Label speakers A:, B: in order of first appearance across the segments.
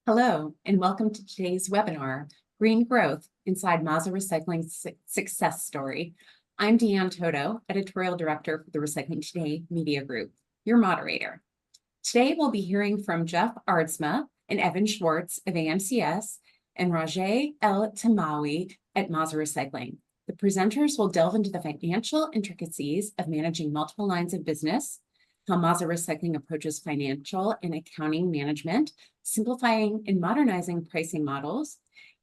A: Hello, and welcome to today's webinar, Green Growth Inside Mazza Recycling's Success Story. I'm Deanne Toto, Editorial Director for the Recycling Today Media Group, your moderator. Today, we'll be hearing from Geoff Aardsma and Evan Schwartz of AMCS and Rajae El-Temawi at Mazza Recycling. The presenters will delve into the financial intricacies of managing multiple lines of business, how Mazza Recycling approaches financial and accounting management, simplifying and modernizing pricing models,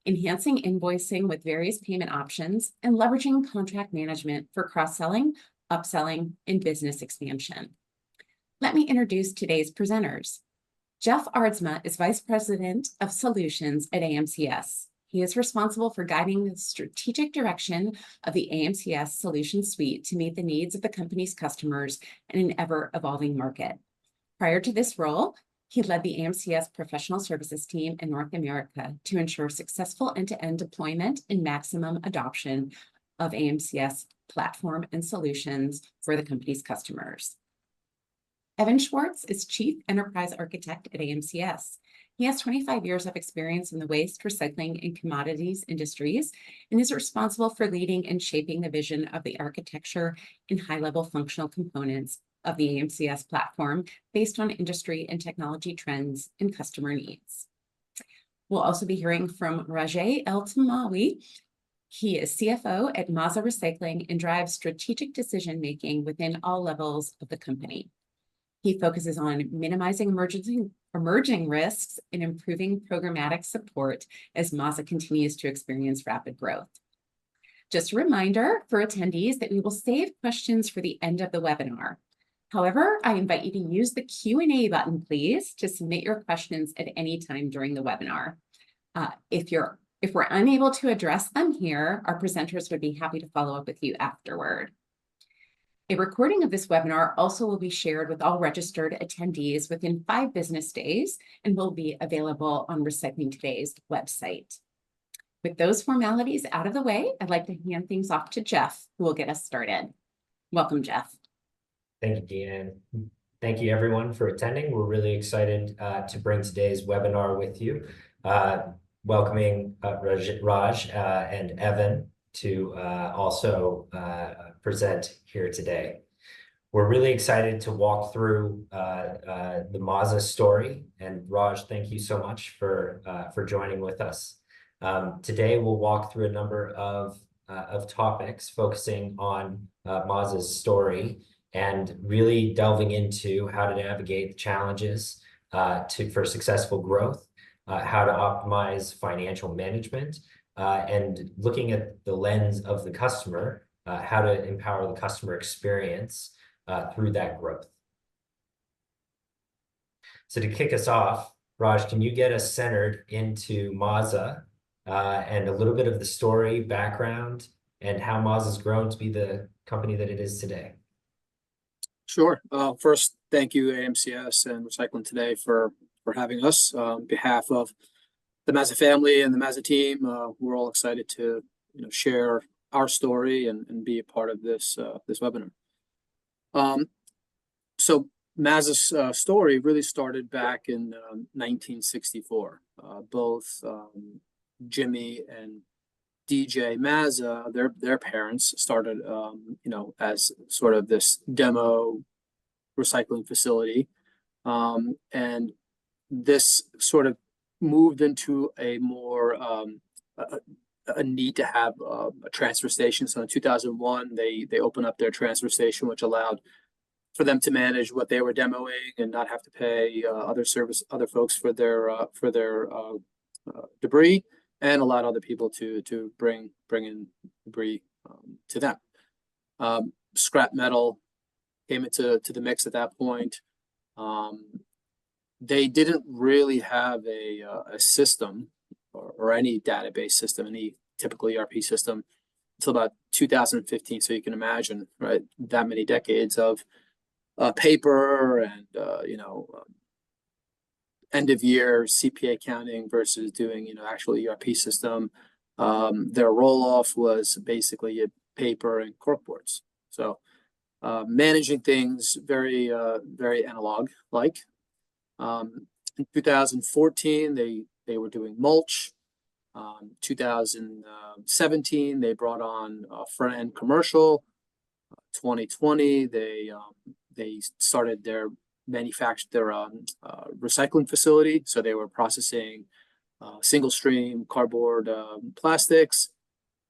A: enhancing invoicing with various payment options, and leveraging contract management for cross-selling, upselling, and business expansion. Let me introduce today's presenters. Geoff Aardsma is Vice President of Solutions at AMCS. He is responsible for guiding the strategic direction of the AMCS solution suite to meet the needs of the company's customers in an ever-evolving market. Prior to this role, he led the AMCS professional services team in North America to ensure successful end-to-end deployment and maximum adoption of AMCS platform and solutions for the company's customers. Evan Schwartz is Chief Enterprise Architect at AMCS. He has 25 years of experience in the waste, recycling, and commodities industries, and is responsible for leading and shaping the vision of the architecture and high-level functional components of the AMCS platform based on industry and technology trends and customer needs. We'll also be hearing from Rajae El-Temawi. He is CFO at Mazza Recycling and drives strategic decision-making within all levels of the company. He focuses on minimizing emerging risks and improving programmatic support as Mazza continues to experience rapid growth. Just a reminder for attendees that we will save questions for the end of the webinar. However, I invite you to use the Q&A button, please, to submit your questions at any time during the webinar. If we're unable to address them here, our presenters would be happy to follow up with you afterward. A recording of this webinar also will be shared with all registered attendees within 5 business days and will be available on Recycling Today's website. With those formalities out of the way, I'd like to hand things off to Geoff, who will get us started. Welcome, Geoff.
B: Thank you, Deanne. Thank you, everyone, for attending. We're really excited to bring today's webinar with you. Welcoming Raj and Evan to also present here today. We're really excited to walk through the Mazza story. And Raj, thank you so much for joining with us. Today, we'll walk through a number of topics focusing on Mazza's story and really delving into how to navigate the challenges for successful growth, how to optimize financial management, and looking at the lens of the customer, how to empower the customer experience through that growth. So to kick us off, Raj, can you get us centered into Mazza and a little bit of the story, background, and how Mazza's grown to be the company that it is today?
C: Sure. First, thank you, AMCS and Recycling Today, for having us. On behalf of the Mazza family and the Mazza team, we're all excited to share our story and be a part of this webinar. So Mazza's story really started back in 1964. Both Jimmy and DJ Mazza, their parents started, as sort of this demo recycling facility, and this sort of moved into a more a need to have a transfer station. So in 2001, they opened up their transfer station, which allowed for them to manage what they were demoing and not have to pay other folks for their debris, and allowed other people to bring in debris to them. Scrap metal came into the mix at that point. They didn't really have a system or any database system, any typical ERP system, until about 2015. So you can imagine, right, that many decades of paper and end of year CPA counting versus doing actual ERP system. Their roll off was basically paper and corkboards. So managing things very analog like. In 2014, they they were doing mulch. 2017, they brought on front-end commercial. 2020, they started their recycling facility. So they were processing single stream cardboard plastics.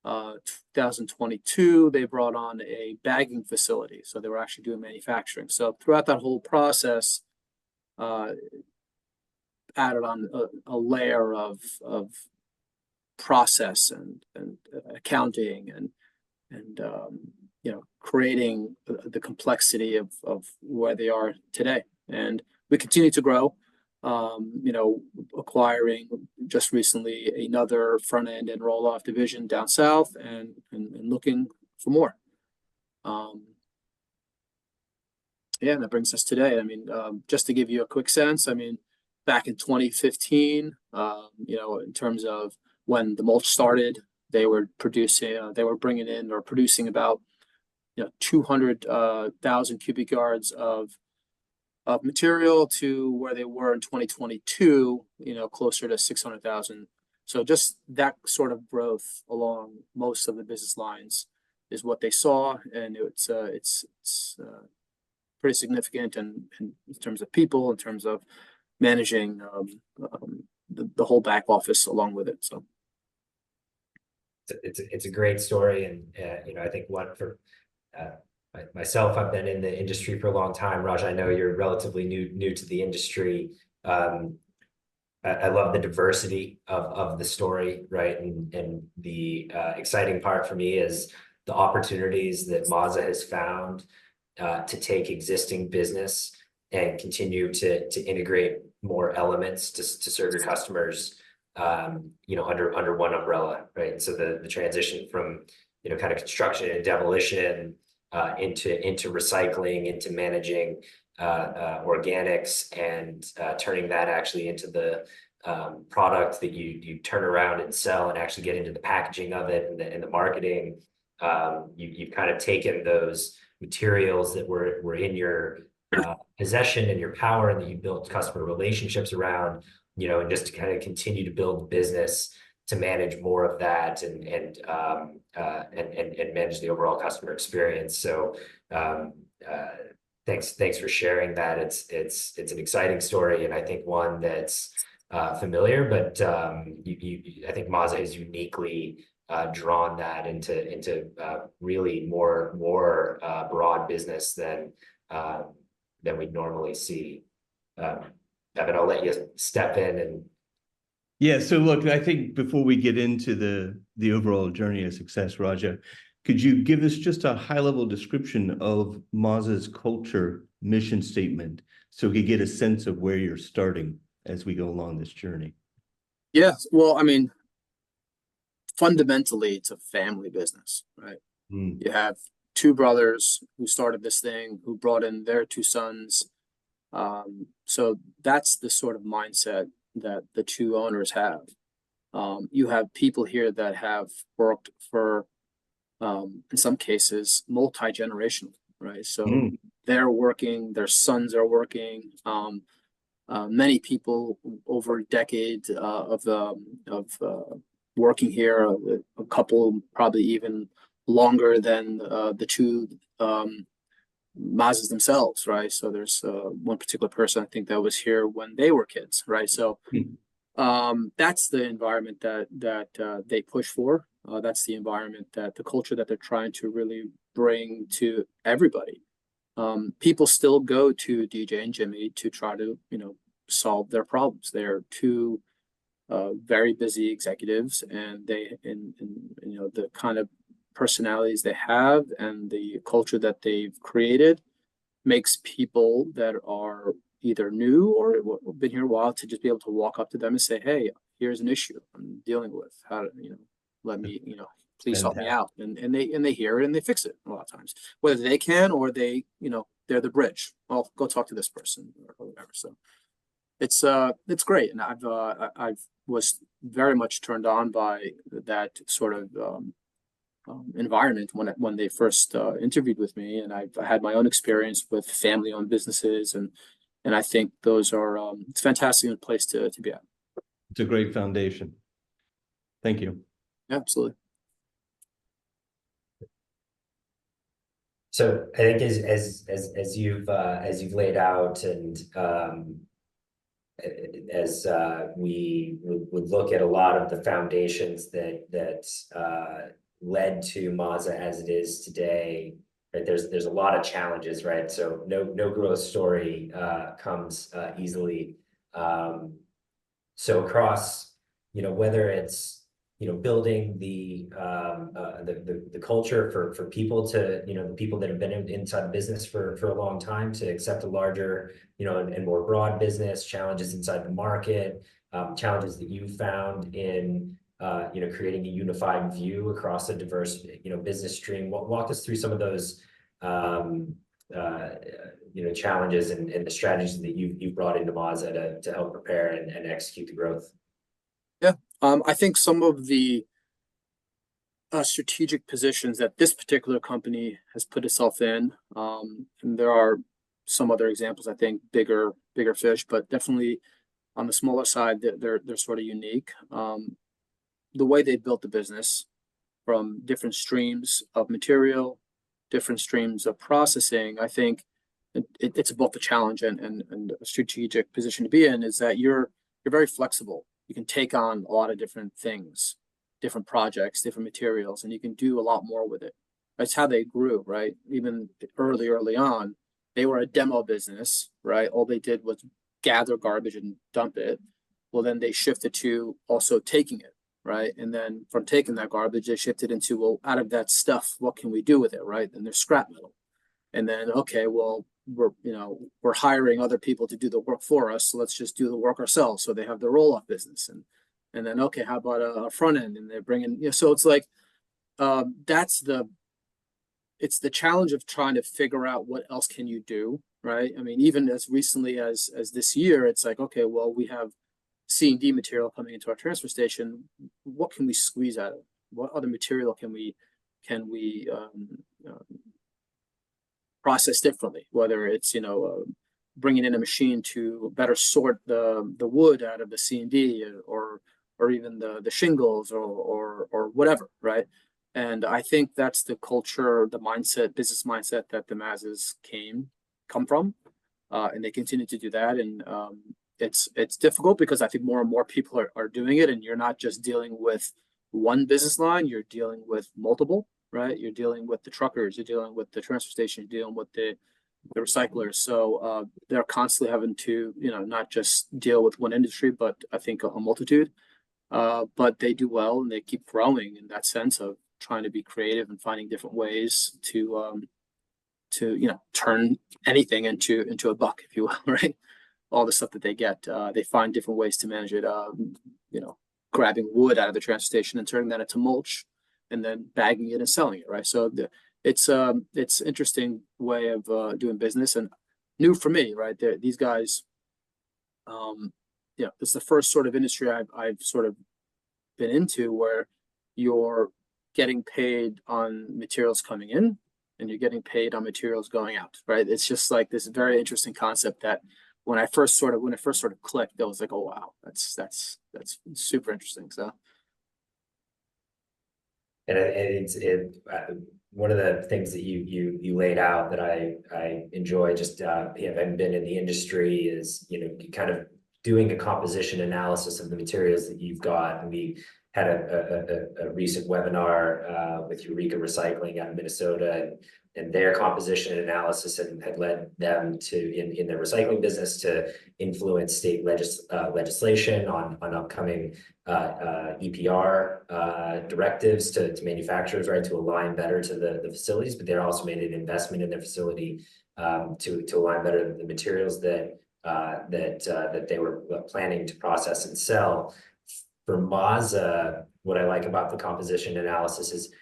C: 2022, they brought on a bagging facility. So they were actually doing manufacturing. So throughout that whole process, added on a layer of process and accounting and creating the complexity of where they are today. And we continue to grow, acquiring just recently another front end and roll off division down south and looking for more. And that brings us today. I mean, just to give you a quick sense, I mean, back in 2015, in terms of when the mulch started, they were bringing in or producing about 200,000 cubic yards of material to where they were in 2022, closer to 600,000. So just that sort of growth along most of the business lines is what they saw, and it's pretty significant in terms of people, in terms of managing the whole back office along with it. So
B: it's a great story, and I think one for myself, I've been in the industry for a long time. Raj, I know you're relatively new to the industry. I love the diversity of the story, right? And the exciting part for me is the opportunities that Mazza has found to take existing business and continue to integrate more elements to serve your customers, under one umbrella, right? So the transition from kind of construction and demolition into recycling, into managing organics, and turning that actually into the product that you turn around and sell, and actually get into the packaging of it and the marketing. You've kind of taken those materials that were in your possession and your power, and that you built customer relationships around, and just to kind of continue to build business to manage more of that and manage the overall customer experience. So thanks for sharing that. It's an exciting story, and I think one that's familiar, but I think Mazza has uniquely drawn that into really more broad business than we'd normally see. Evan, I'll let you step in and.
D: Yeah, so look, I think before we get into the overall journey of success, Raja, could you give us just a high-level description of Mazza's culture mission statement, so we get a sense of where you're starting as we go along this journey?
C: Yes, well, I mean, fundamentally, it's a family business, right? You have two brothers who started this thing, who brought in their two sons. So that's the sort of mindset that the two owners have. You have people here that have worked for, in some cases, multi-generational, right? So they're working, their sons are working. Many people over a decade of working here, a couple probably even longer than the two Mazzas themselves, right? So there's one particular person, I think, that was here when they were kids, right? So that's the environment that they push for. That's the environment, the culture that they're trying to really bring to everybody. People still go to DJ and Jimmy to try to, solve their problems. They're two very busy executives, and the kind of personalities they have and the culture that they've created makes people that are either new or been here a while to just be able to walk up to them and say, hey, here's an issue I'm dealing with. How to, let me, please help me out. And they hear it and they fix it a lot of times, whether they can or they, they're the bridge. Well, go talk to this person or whatever. So it's great. And I was very much turned on by that sort of environment when they first interviewed with me, and I had my own experience with family-owned businesses, and I think those are it's a fantastic place to be at.
D: It's a great foundation. Thank you.
C: Absolutely.
B: So I think as you've laid out, and as we would look at a lot of the foundations that led to Mazza as it is today, right? There's a lot of challenges, right? So no growth story comes easily. So across, whether it's building the culture for people to, the people that have been inside business for a long time to accept a larger, and more broad business, challenges inside the market, challenges that you found in, creating a unified view across a diverse, business stream. Walk us through some of those, challenges and the strategies that you've brought into Mazza to help prepare and execute the growth.
C: Yeah. I think some of the strategic positions that this particular company has put itself in, and there are some other examples, I think, bigger fish, but definitely on the smaller side, they're sort of unique. The way they built the business from different streams of material, different streams of processing, I think it's both a challenge and a strategic position to be in, is that you're very flexible. You can take on a lot of different things, different projects, different materials, and you can do a lot more with it. That's how they grew, right? Even early on, they were a demo business, right? All they did was gather garbage and dump it. Well, then they shifted to also taking it, right? And then from taking that garbage, they shifted into, well, out of that stuff, what can we do with it, right? And there's scrap metal. And then, okay, well, we're hiring other people to do the work for us, so let's just do the work ourselves. So they have the roll-off business, and then, okay, how about a front end? And they're bringing, so it's like, it's the challenge of trying to figure out what else can you do, right? I mean, even as recently as this year, it's like, okay, well, we have C&D material coming into our transfer station. What can we squeeze out of it? What other material can we process differently? Whether it's bringing in a machine to better sort the wood out of the C&D, or even the shingles or whatever, right? And I think that's the culture, the mindset, business mindset that the Mazzas come from, and they continue to do that. And it's difficult because I think more and more people are doing it, and you're not just dealing with one business line, you're dealing with multiple, right? You're dealing with the truckers, you're dealing with the transfer station, you're dealing with the recyclers. So they're constantly having to, not just deal with one industry, but I think a multitude. But they do well, and they keep growing in that sense of trying to be creative and finding different ways to turn anything into a buck, if you will, right? All the stuff that they get, they find different ways to manage it. Grabbing wood out of the transfer station and turning that into mulch, and then bagging it and selling it, right? So it's interesting way of doing business, and new for me, right? These guys, this is the first sort of industry I've sort of been into where you're getting paid on materials coming in and you're getting paid on materials going out, right? It's just like this very interesting concept that when it first sort of clicked, I was like, oh wow, that's super interesting. So.
B: And it's one of the things that you laid out that I enjoy, just having been in the industry, is kind of doing a composition analysis of the materials that you've got. And we had a recent webinar with Eureka Recycling out of Minnesota, and their composition analysis had led them to, in their recycling business, to influence state legislation on upcoming EPR directives to manufacturers, right, to align better to the facilities. But they also made an investment in their facility to align better the materials that they were planning to process and sell. For Mazza, what I like about the composition analysis is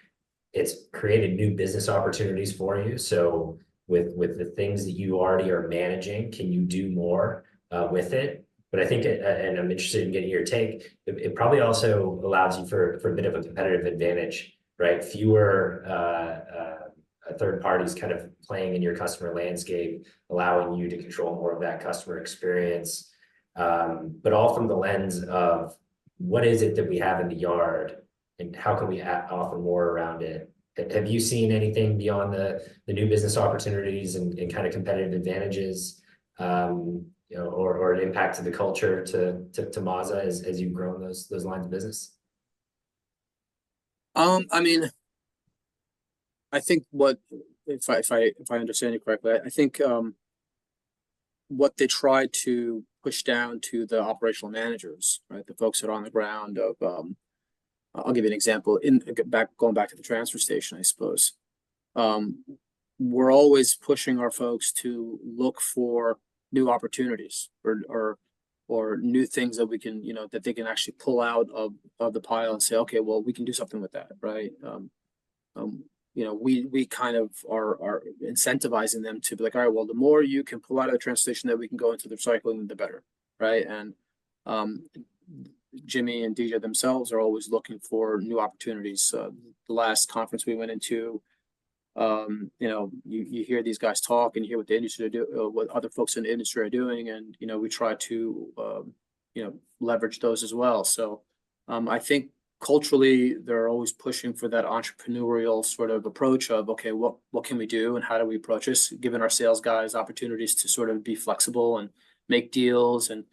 B: it's created new business opportunities for you. So with the things that you already are managing, can you do more with it? But I think, and I'm interested in getting your take, it probably also allows you for a bit of a competitive advantage, right? Fewer third parties kind of playing in your customer landscape, allowing you to control more of that customer experience, but all from the lens of what is it that we have in the yard and how can we offer more around it? Have you seen anything beyond the new business opportunities and kind of competitive advantages, you know, or an impact to the culture to Mazza as you've grown those lines of business?
C: I mean, I think what, if I understand you correctly, I think what they try to push down to the operational managers, right, the folks that are on the ground of, I'll give you an example. Going back to the transfer station, I suppose. We're always pushing our folks to look for new opportunities or new things that we can, you know, that they can actually pull out of the pile and say, okay, well, we can do something with that, right? You know, we kind of are incentivizing them to be like, all right, well, the more you can pull out of the transfer station that we can go into the recycling, the better, right? And Jimmy and DJ themselves are always looking for new opportunities. The last conference we went into, you know, you hear these guys talk and you hear what the industry do, what other folks in the industry are doing, and you know, we try to you know, leverage those as well. So I think culturally they're always pushing for that entrepreneurial sort of approach of, okay, what can we do and how do we approach this, giving our sales guys opportunities to sort of be flexible and make deals and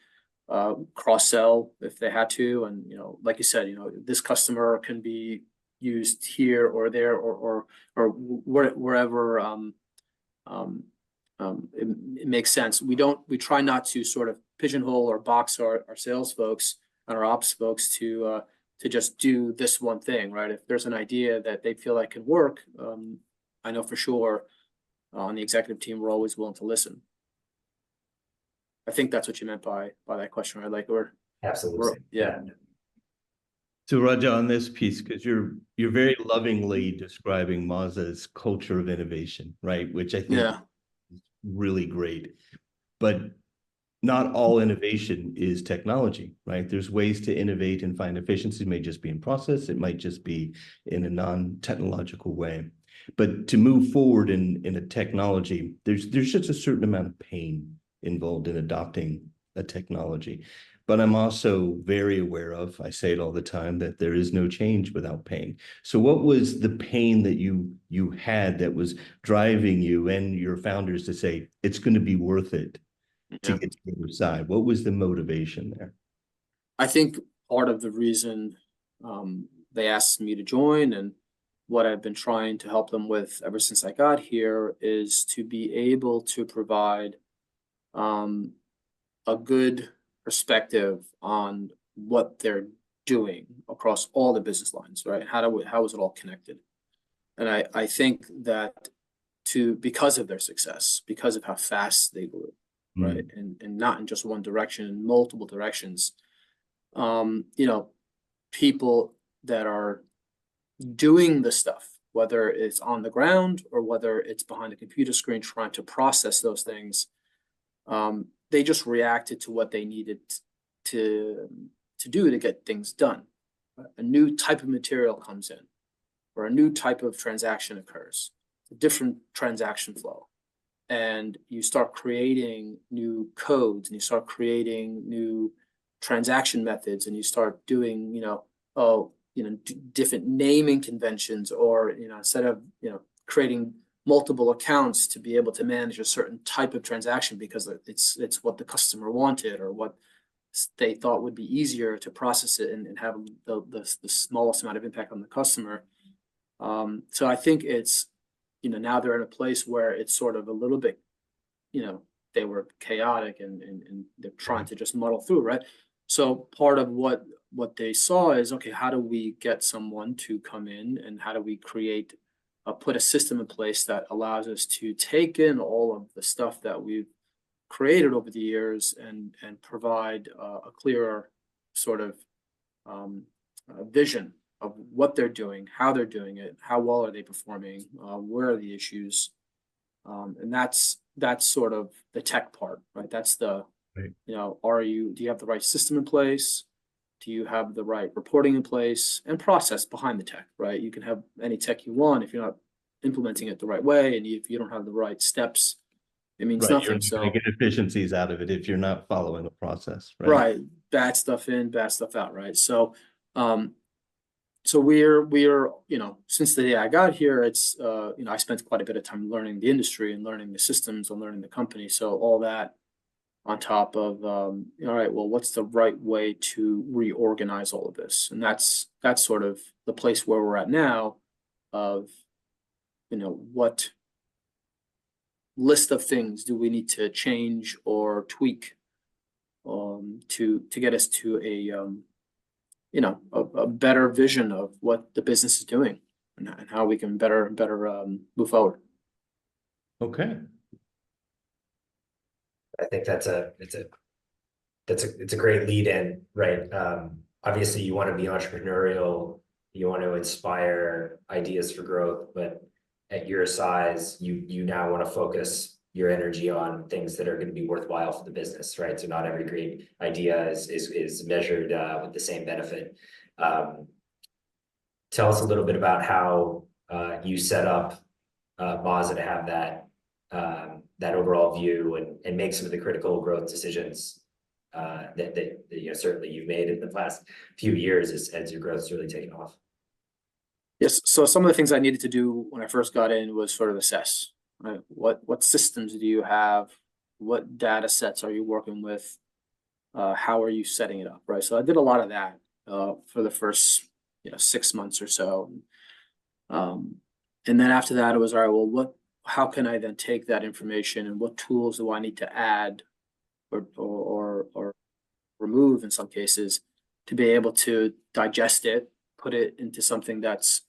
C: cross-sell if they had to. And, you know, like you said, you know, this customer can be used here or there or wherever it makes sense. We try not to sort of pigeonhole or box our sales folks and our ops folks to just do this one thing, right? If there's an idea that they feel like can work, I know for sure on the executive team, we're always willing to listen. I think that's what you meant by that question, right? Like,
B: Absolutely.
C: Yeah.
D: So Raja, on this piece, because you're very lovingly describing Mazza's culture of innovation, right? Which I think is really great. But not all innovation is technology, right? There's ways to innovate and find efficiency. It may just be in process. It might just be in a non-technological way. But to move forward in a technology, there's just a certain amount of pain involved in adopting a technology. But I'm also very aware of, I say it all the time, that there is no change without pain. So what was the pain that you had that was driving you and your founders to say, it's going to be worth it to get to the other side? What was the motivation there?
C: I think part of the reason they asked me to join and what I've been trying to help them with ever since I got here is to be able to provide a good perspective on what they're doing across all the business lines, right? How is it all connected? And I think that because of their success, because of how fast they grew, right? And not in just one direction, in multiple directions. You know, people that are doing the stuff, whether it's on the ground or whether it's behind a computer screen trying to process those things, they just reacted to what they needed to do to get things done. A new type of material comes in, or a new type of transaction occurs, a different transaction flow. And you start creating new codes and you start creating new transaction methods and you start doing, different naming conventions, or, instead of, creating multiple accounts to be able to manage a certain type of transaction because it's what the customer wanted or what they thought would be easier to process it and have the smallest amount of impact on the customer. So I think it's, now they're in a place where it's sort of a little bit, they were chaotic and they're trying to just muddle through, right? So part of what they saw is, okay, how do we get someone to come in and how do we put a system in place that allows us to take in all of the stuff that we've created over the years and provide a clearer sort of vision of what they're doing, how they're doing it, how well are they performing, where are the issues, and that's sort of the tech part, right? That's the,
D: right.
C: Do you have the right system in place? Do you have the right reporting in place and process behind the tech, right? You can have any tech you want if you're not implementing it the right way, and if you don't have the right steps, it means
D: Right,
C: nothing.
D: you're not
C: So
D: going to get efficiencies out of it if you're not following a process, right?
C: Right. bad stuff in, bad stuff out, right? So, so we're, you know, since the day I got here, it's, you know, I spent quite a bit of time learning the industry and learning the systems and learning the company. So all that on top of, all right, well, what's the right way to reorganize all of this? And that's sort of the place where we're at now of, you know, what list of things do we need to change or tweak to get us to a you know, a better vision of what the business is doing and how we can better move forward.
D: Okay.
B: I think it's a great lead in, right? Obviously you want to be entrepreneurial, you want to inspire ideas for growth, but at your size, you now want to focus your energy on things that are going to be worthwhile for the business, right? So not every great idea is measured with the same benefit. Tell us a little bit about how you set up Mazza to have that overall view and make some of the critical growth decisions that you know, certainly you've made in the past few years as your growth's really taken off.
C: Yes. So some of the things I needed to do when I first got in was sort of assess, right? What systems do you have? What data sets are you working with? How are you setting it up, right? So I did a lot of that for the first 6 months or so. And then after that, it was, all right, well, how can I then take that information and what tools do I need to add or remove in some cases to be able to digest it, put it into something that's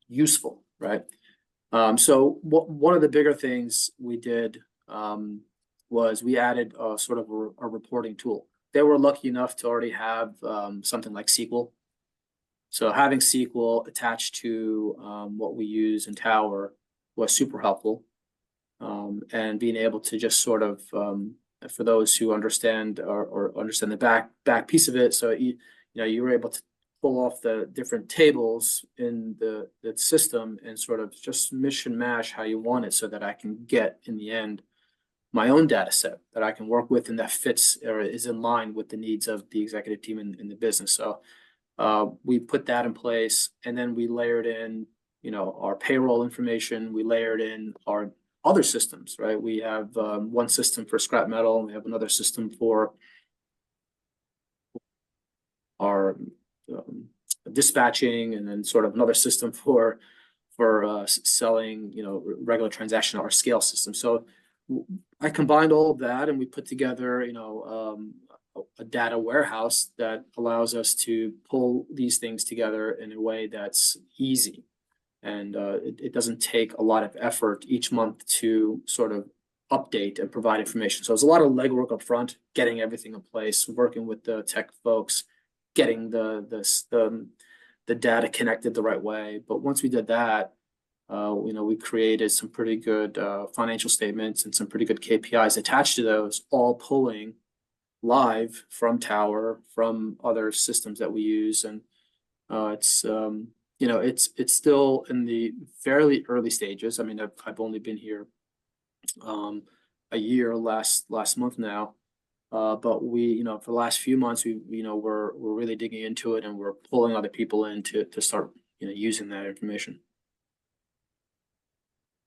C: useful, right? So one of the bigger things we did was we added sort of a reporting tool. They were lucky enough to already have something like SQL. So having SQL attached to what we use in Tower was super helpful. And being able to just sort of, for those who understand or understand the back piece of it, so you were able to pull off the different tables in the system and sort of just mish and mash how you want it so that I can get in the end my own data set that I can work with and that fits or is in line with the needs of the executive team in the business. So we put that in place, and then we layered in, our payroll information. We layered in our other systems, right? We have one system for scrap metal, and we have another system for our dispatching, and then sort of another system for selling, regular transaction, our scale system. So I combined all of that, and we put together, a data warehouse that allows us to pull these things together in a way that's easy. And it doesn't take a lot of effort each month to sort of update and provide information. So there's a lot of legwork up front, getting everything in place, working with the tech folks, getting the data connected the right way. But once we did that, we created some pretty good financial statements and some pretty good KPIs attached to those, all pulling live from Tower, from other systems that we use. And it's still in the fairly early stages. I mean, I've only been here a year last month now. But we, for the last few months, we're really digging into it, and we're pulling other people in to start, using that information.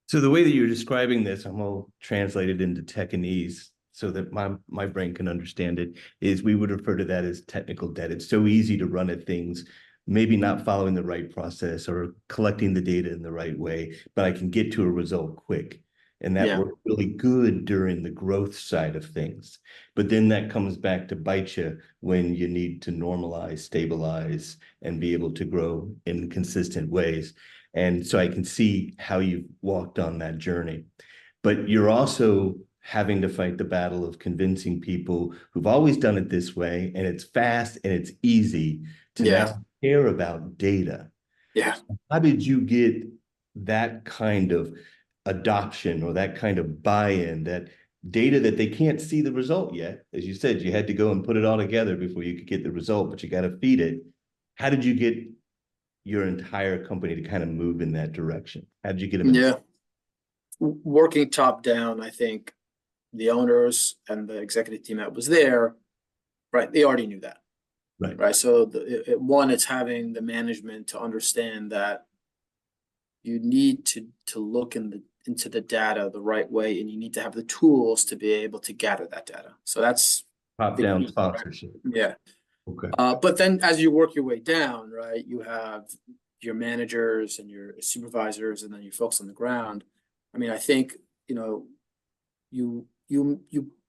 D: So the way that you're describing this, I'm going to translate it into Techinese so that my brain can understand it, is we would refer to that as technical debt. It's so easy to run at things, maybe not following the right process or collecting the data in the right way, but I can get to a result quick. And that worked really good during the growth side of things. But then that comes back to bite you when you need to normalize, stabilize, and be able to grow in consistent ways. And so I can see how you've walked on that journey. But you're also having to fight the battle of convincing people who've always done it this way, and it's fast and it's easy to now care about data.
C: Yeah.
D: So how did you get that kind of adoption or that kind of buy-in, that data that they can't see the result yet? As you said, you had to go and put it all together before you could get the result, but you got to feed it. How did you get your entire company to kind of move in that direction? How did you get them?
C: Working top down, I think, the owners and the executive team that was there, right, they already knew that. Right. So it's having the management to understand that you need to look into the data the right way, and you need to have the tools to be able to gather that data. So that's
D: Top-down
C: key,
D: sponsorship.
C: right? Yeah.
D: Okay.
C: But then as you work your way down, right, you have your managers and your supervisors, and then your folks on the ground. I mean, I think, you know, you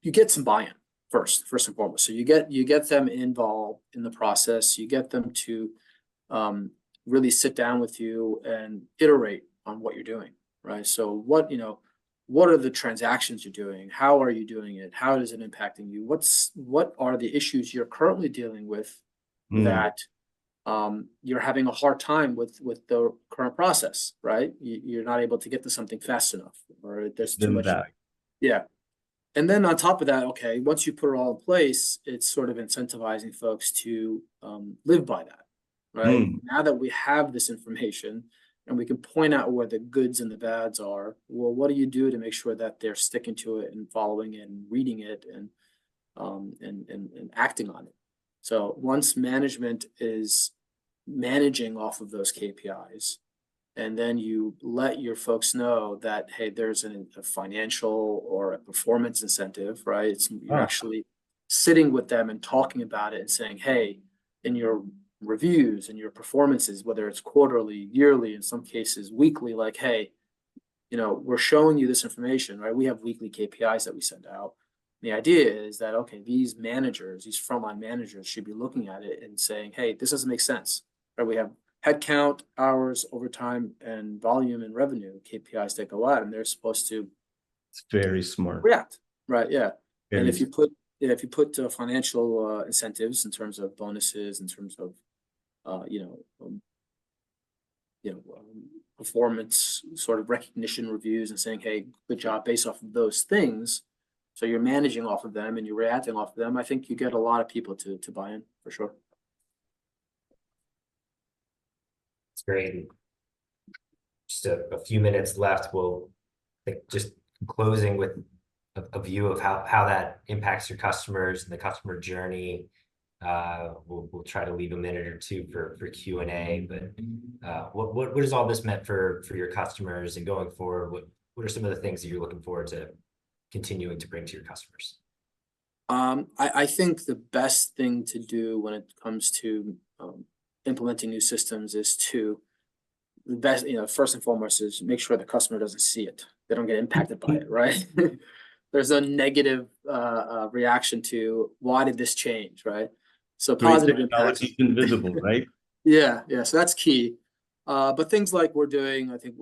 C: get some buy-in first and foremost. So you get them involved in the process. You get them to really sit down with you and iterate on what you're doing, right? So what are the transactions you're doing? How are you doing it? How is it impacting you? What are the issues you're currently dealing with that you're having a hard time with the current process, right? You're not able to get to something fast enough, or there's too much. Yeah. And then on top of that, okay, once you put it all in place, it's sort of incentivizing folks to live by that, right? Now that we have this information and we can point out where the goods and the bads are, well, what do you do to make sure that they're sticking to it and following it and reading it and acting on it? So once management is managing off of those KPIs, and then you let your folks know that, hey, there's a financial or a performance incentive, right? You're actually sitting with them and talking about it and saying, hey, in your reviews and your performances, whether it's quarterly, yearly, in some cases weekly, like, hey, you know, we're showing you this information, right? We have weekly KPIs that we send out. The idea is that, okay, these managers, these frontline managers should be looking at it and saying, hey, this doesn't make sense, right? We have headcount, hours, overtime, and volume and revenue KPIs that go out, and they're supposed to.
D: It's very smart.
C: React, right? Yeah.
D: Very
C: and if you put financial incentives in terms of bonuses, in terms of performance sort of recognition reviews, and saying, hey, good job based off of those things. So you're managing off of them and you're reacting off of them. I think you get a lot of people to buy in for sure.
B: It's great. Just a few minutes left. We'll just closing with a view of how that impacts your customers and the customer journey. We'll try to leave a minute or two for Q&A, but what has all this meant for your customers, and going forward, what are some of the things that you're looking forward to continuing to bring to your customers?
C: I think the best thing to do when it comes to implementing new systems is first and foremost is make sure the customer doesn't see it. They don't get impacted by it, right? There's a negative reaction to, why did this change, right? So positive impact.
D: Invisible, right?
C: Yeah. So that's key. But things like we're doing, I think,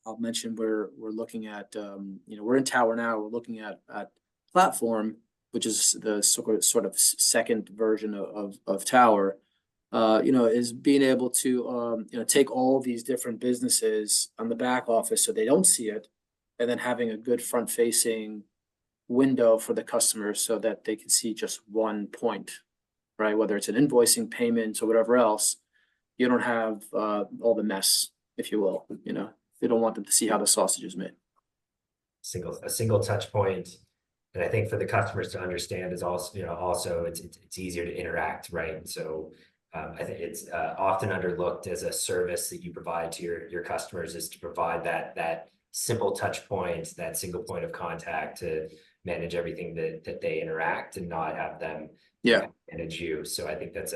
C: I'll mention we're looking at, we're in Tower now. We're looking at Platform, which is the sort of second version of Tower. Is being able to take all these different businesses on the back office so they don't see it, and then having a good front-facing window for the customers so that they can see just one point, right? Whether it's an invoicing, payments, or whatever else, you don't have all the mess, if you will. They don't want them to see how the sausage is made.
B: A single touch point, and I think for the customers to understand is also it's easier to interact, right? So I think it's often underlooked as a service that you provide to your customers, is to provide that simple touch point, that single point of contact to manage everything that they interact, and not have them manage you. So I think that's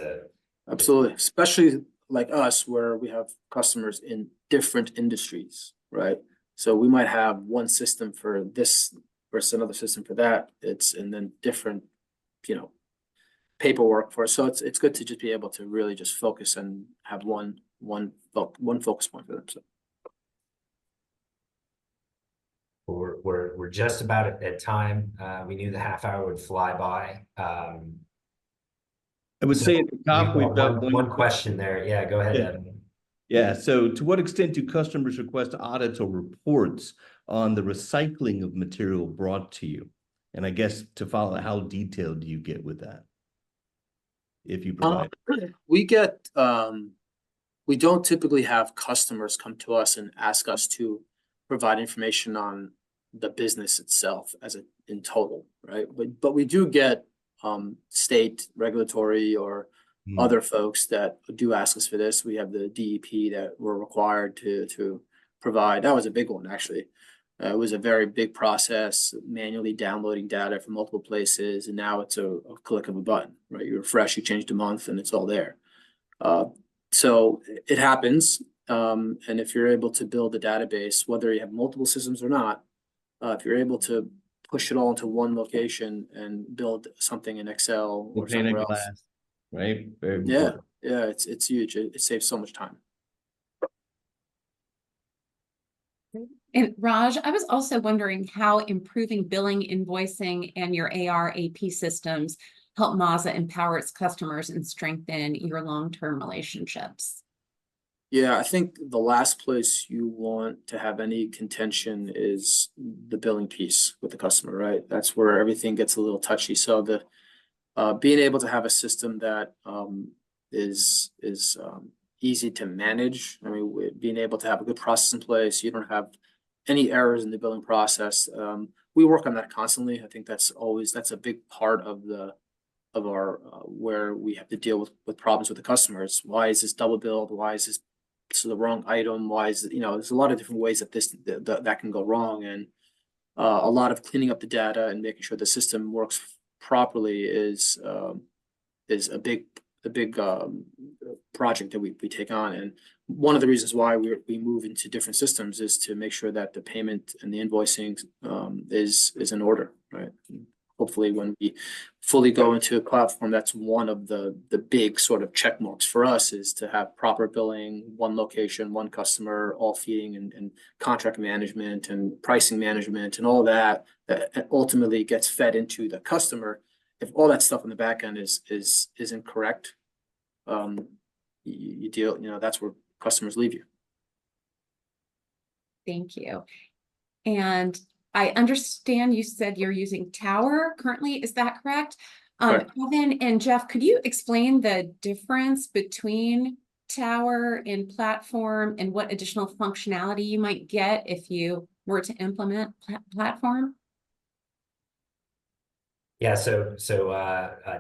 C: absolutely, especially like us, where we have customers in different industries, right? So we might have one system for this versus another system for that. And then different, paperwork for us. So it's good to just be able to really just focus and have one focus point for them. So
B: we're just about at time. We knew the half hour would fly by.
D: I would say at the top, we've got
B: one question there. Yeah, go ahead, Evan.
D: Yeah. So to what extent do customers request audits or reports on the recycling of material brought to you? And I guess to follow, how detailed do you get with that, if you provide?
C: We don't typically have customers come to us and ask us to provide information on the business itself as in total, right? But we do get state regulatory or other folks that do ask us for this. We have the DEP that we're required to provide. That was a big one, actually. It was a very big process, manually downloading data from multiple places, and now it's a click of a button, right? You refresh, you change the month, and it's all there. So it happens, and if you're able to build a database, whether you have multiple systems or not, if you're able to push it all into one location and build something in Excel or somewhere else,
D: right? Very
C: yeah,
D: important.
C: yeah, it's huge. It saves so much time.
A: And Raj, I was also wondering how improving billing, invoicing, and your AR AP systems help Mazza empower its customers and strengthen your long-term relationships.
C: Yeah, I think the last place you want to have any contention is the billing piece with the customer, right? That's where everything gets a little touchy. So the being able to have a system that is easy to manage. I mean, being able to have a good process in place, you don't have any errors in the billing process. We work on that constantly. I think that's a big part of our where we have to deal with problems with the customers. Why is this double billed? Why is this the wrong item? Why is it, there's a lot of different ways that that can go wrong, and a lot of cleaning up the data and making sure the system works properly is a big project that we take on. And one of the reasons why we move into different systems is to make sure that the payment and the invoicing is in order, right? Hopefully when we fully go into a platform, that's one of the big sort of check marks for us, is to have proper billing, one location, one customer, all feeding and contract management and pricing management and all that ultimately gets fed into the customer. If all that stuff in the back end is incorrect, you deal, that's where customers leave you.
A: Thank you. And I understand you said you're using Tower currently. Is that correct?
C: Correct.
A: Evan and Geoff, could you explain the difference between Tower and Platform and what additional functionality you might get if you were to implement Platform?
B: Yeah, so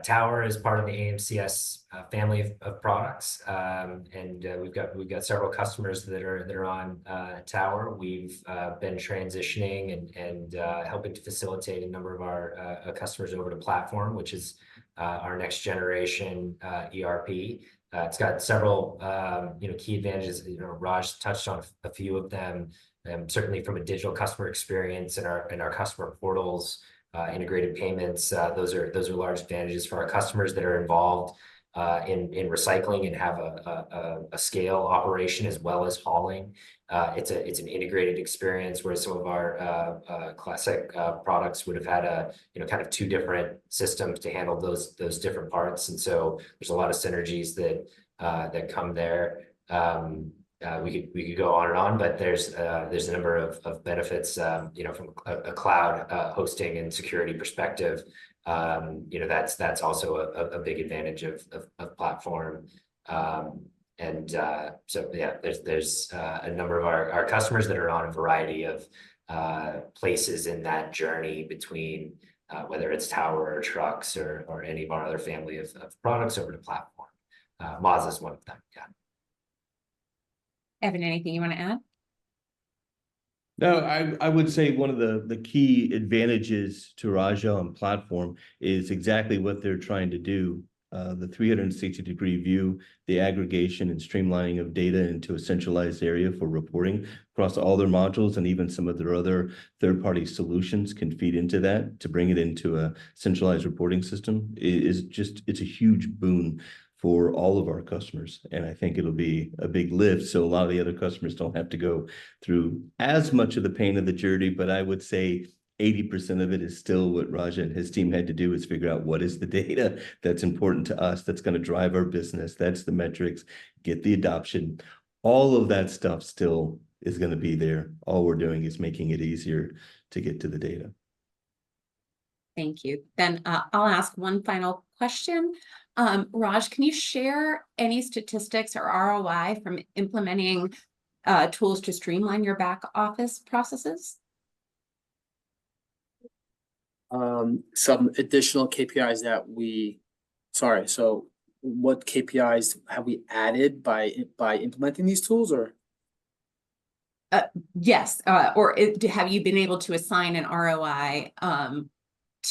B: Tower is part of the AMCS family of products, and we've got several customers that are on Tower. We've been transitioning and helping to facilitate a number of our customers over to Platform, which is our next generation ERP. It's got several key advantages. Raj touched on a few of them. Certainly from a digital customer experience and our customer portals. Integrated payments, those are large advantages for our customers that are involved in recycling and have a scale operation as well as hauling. It's an integrated experience, where some of our classic products would have had kind of two different systems to handle those different parts, and so there's a lot of synergies that come there. We could go on and on, but there's a number of benefits, from a cloud hosting and security perspective. That's also a big advantage of Platform. So yeah, there's a number of our customers that are on a variety of places in that journey between whether it's Tower or trucks or any of our other family of products over to Platform. Mazza is one of them. Yeah.
A: Evan, anything you want to add?
D: No, I would say one of the key advantages to Rajae and Platform is exactly what they're trying to do. The 360-degree view, the aggregation and streamlining of data into a centralized area for reporting across all their modules, and even some of their other third-party solutions can feed into that to bring it into a centralized reporting system. It's a huge boon for all of our customers. And I think it'll be a big lift, so a lot of the other customers don't have to go through as much of the pain of the journey. But I would say 80% of it is still what Rajae and his team had to do, is figure out what is the data that's important to us, that's going to drive our business, that's the metrics, get the adoption. All of that stuff still is going to be there. All we're doing is making it easier to get to the data.
A: Thank you. Then I'll ask one final question. Raj, can you share any statistics or ROI from implementing tools to streamline your back office processes?
C: Some additional KPIs that so what KPIs have we added by implementing these tools, or?
A: Yes, have you been able to assign an ROI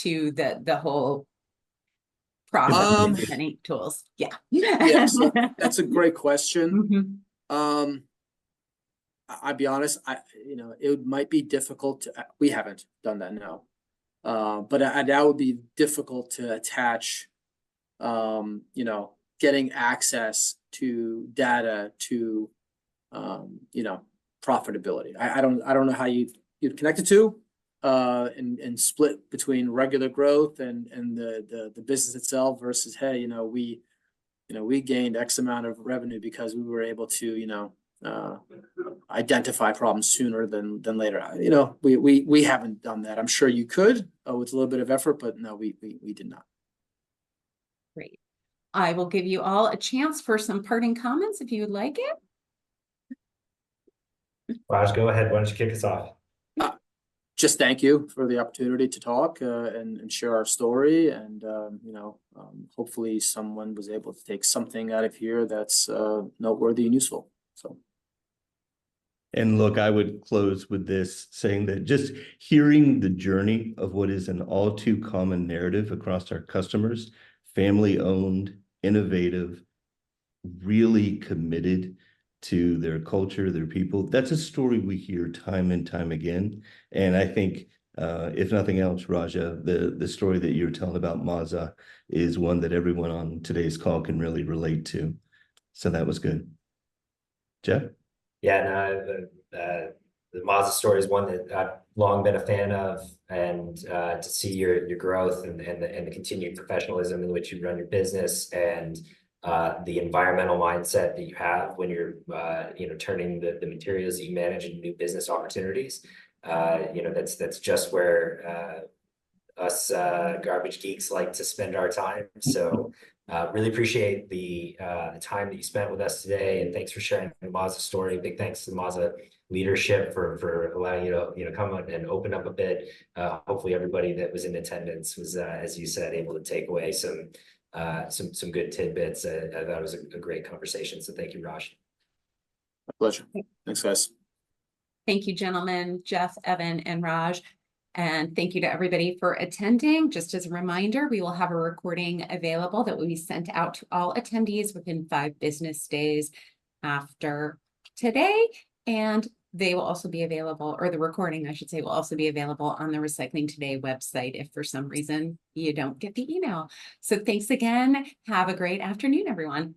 A: to the whole process with any tools? Yeah.
C: Yes, that's a great question.
A: Mhm.
C: I'll be honest, it might be difficult to, we haven't done that, no. But that would be difficult to attach, getting access to data to, profitability. I don't know how you'd connect the two, and split between regular growth and the business itself versus, hey, we gained X amount of revenue because we were able to, identify problems sooner than later. We haven't done that. I'm sure you could, with a little bit of effort, but no, we did not.
A: Great. I will give you all a chance for some parting comments if you would like it.
B: Raj, go ahead. Why don't you kick us off?
C: Just thank you for the opportunity to talk and share our story, and hopefully someone was able to take something out of here that's noteworthy and useful. So.
D: And look, I would close with this, saying that just hearing the journey of what is an all too common narrative across our customers, family-owned, innovative, really committed to their culture, their people, that's a story we hear time and time again. And I think, if nothing else, Raja, the story that you're telling about Mazza is one that everyone on today's call can really relate to. So that was good. Geoff?
B: Yeah, no, the Mazza story is one that I've long been a fan of, and to see your growth and the continued professionalism in which you run your business, and the environmental mindset that you have when you're turning the materials that you manage into new business opportunities. That's just where us garbage geeks like to spend our time. So really appreciate the time that you spent with us today, and thanks for sharing the Mazza story. Big thanks to the Mazza leadership for allowing you to come out and open up a bit. Hopefully everybody that was in attendance was, as you said, able to take away some good tidbits. I thought it was a great conversation. So thank you, Raj.
C: My pleasure. Thanks, guys.
A: Thank you, gentlemen, Geoff, Evan, and Raj. And thank you to everybody for attending. Just as a reminder, we will have a recording available that will be sent out to all attendees within 5 business days after today. And they will also be available, or the recording, I should say, will also be available on the Recycling Today website if for some reason you don't get the email. So thanks again. Have a great afternoon, everyone.